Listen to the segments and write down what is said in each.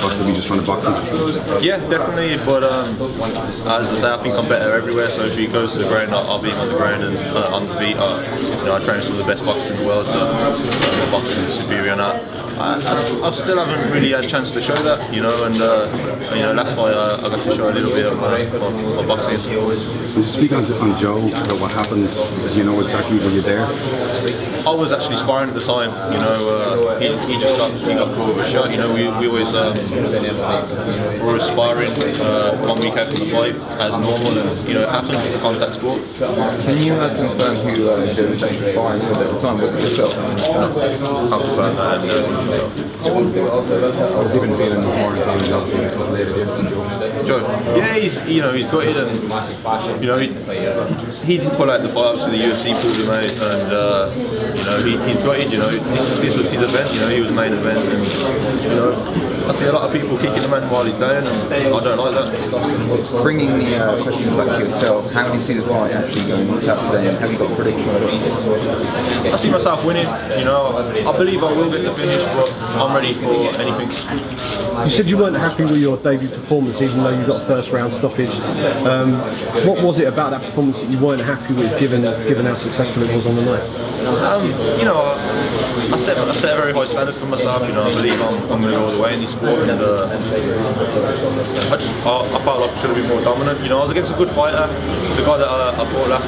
possibly just trying to box him? Yeah, definitely. But as I say, I think I'm better everywhere. So if he goes to the ground, I'll beat him on the ground and on the feet. I train some of the best boxers in the world, so my boxing is superior on that. I still haven't really had a chance to show that, and last fight I got to show a little bit of my boxing. Just speak on Joe about what happened. Do you know exactly were you there? I was actually sparring at the time. He got caught with a shot. We always were sparring 1 week after the fight as normal, and it happens. It's a contact sport. Can you confirm who Joe was sparring with at the time? Was it yourself? No, can't confirm that. How's he been feeling this morning? Joe, yeah, he's gutted, and he didn't pull out the fight. Obviously, the UFC pulled him out, and he's gutted. This was his event. He was main event, and I see a lot of people kicking the man while he's down, and I don't like that. Bringing the questions back to yourself, how do you see this fight actually going on Saturday, and have you got a prediction? I see myself winning. I believe I will get the finish, but I'm ready for anything. You said you weren't happy with your debut performance, even though you got a first round stoppage. What was it about that performance that you weren't happy with, given how successful it was on the night? I set a very high standard for myself. I believe I'm going to go all the way in this sport, and I felt like I should have been more dominant. I was against a good fighter, the guy that I fought last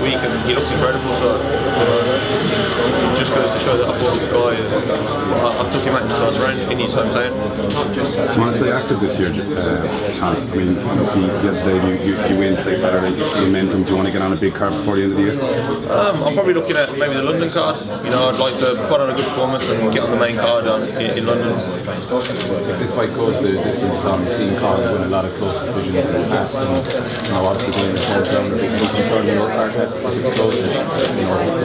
week, and he looked incredible. So it just goes to show that I fought a good guy. I took him out in the first round in his hometown. Honestly, active this year, Tom. I mean, obviously, the other day you win, say Saturday, momentum. Do you want to get on a big card before the end of the year? I'm probably looking at maybe the London card. I'd like to put on a good performance and get on the main card in London. If this fight goes the distance, you've seen Colin win a lot of close decisions in the past, and obviously being in the small town, a big concern in your part that if it's close, the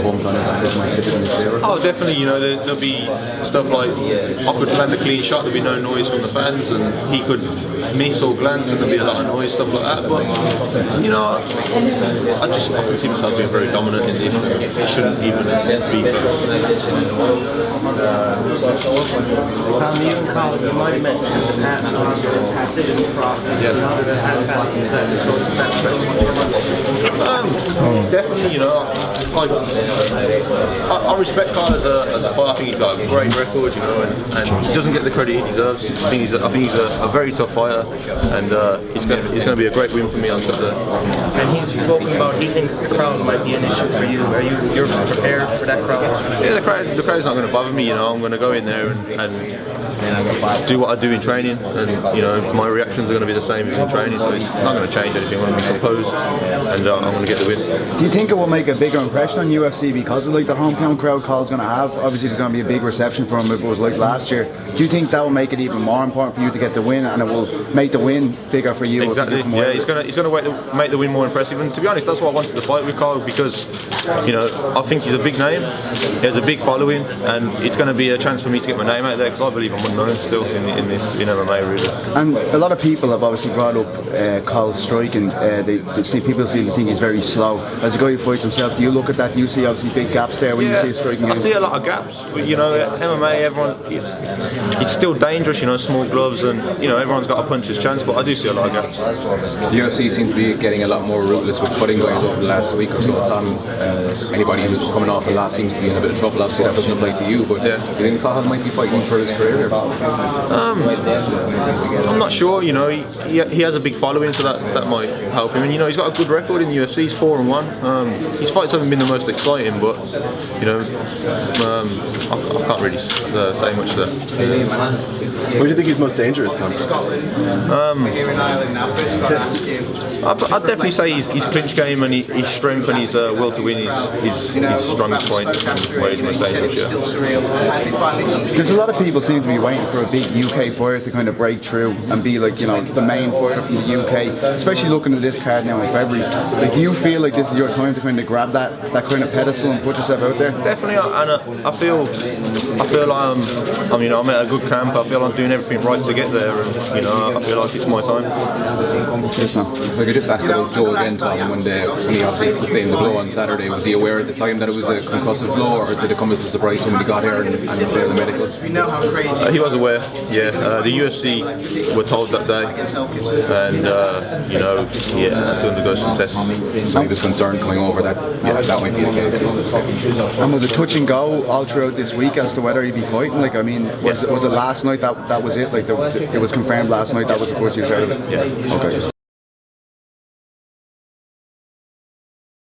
home ground advantage might tip it in his favour. Oh, definitely. There'll be stuff like I could land a clean shot, there'll be no noise from the fans, and he could miss or glance, and there'll be a lot of noise, stuff like that. But I can see myself being very dominant in this, and it shouldn't even be close. Tom, you and Colin, you might have met in the past on your process. Yeah. Definitely, I respect Carl as a fighter. I think he's got a great record, and he doesn't get the credit he deserves. I think he's a very tough fighter, and it's going to be a great win for me on Saturday. And he's spoken about he thinks the crowd might be an issue for you. You're prepared for that crowd? Yeah, the crowd's not going to bother me. I'm going to go in there and do what I do in training, and my reactions are going to be the same as in training, so it's not going to change anything. I'm going to be composed, and I'm going to get the win. Do you think it will make a bigger impression on UFC because of the hometown crowd Cole's going to have? Obviously there's going to be a big reception for him if it was like last year. Do you think that will make it even more important for you to get the win, and it will make the win bigger for you? Exactly. Yeah, he's going to make the win more impressive. And to be honest, that's why I wanted to fight with Carl, because I think he's a big name. He has a big following, and it's going to be a chance for me to get my name out there, because I believe I'm unknown still in MMA really. And a lot of people have obviously brought up Cole's striking. People seem to think he's very slow. As a guy who fights himself, do you look at that? Do you see obviously big gaps there when you see his striking? I see a lot of gaps, but MMA, everyone, it's still dangerous. Small gloves, and everyone's got a puncher's chance, but I do see a lot of gaps. The UFC seems to be getting a lot more ruthless with cutting guys over the last week or so. Tom, anybody who's coming off a loss seems to be in a bit of trouble. Obviously, that doesn't apply to you, but do you think Cahill might be fighting for his career? I'm not sure. He has a big following, so that might help him. And he's got a good record in the UFC. He's 4-1. His fights haven't been the most exciting, but I can't really say much there. Where do you think he's most dangerous, Tom? I'd definitely say his clinch game and his strength and his will to win is his strongest point, where he's most dangerous. Yeah. There's a lot of people seem to be waiting for a big UK fighter to kind of break through and be like the main fighter from the UK, especially looking at this card now in February. Do you feel like this is your time to kind of grab that kind of pedestal and put yourself yourself out there? Definitely, and I feel like I'm at a good camp. I feel I'm doing everything right to get there, and I feel like it's my time. Yes, man. If I could just ask about Joe again, Tom, when he obviously sustained the blow on Saturday, was he aware at the time that it was a concussive blow, or did it come as a surprise when he got here and failed the medical? He was aware, yeah. The UFC were told that day, and he had to undergo some tests. So he was concerned coming over that that might be the case. And was it touch and go all throughout this week as to whether he'd be fighting? Like, I mean, was it last night that was it? Like, it was confirmed last night that was the first you heard of it? Yeah. Okay.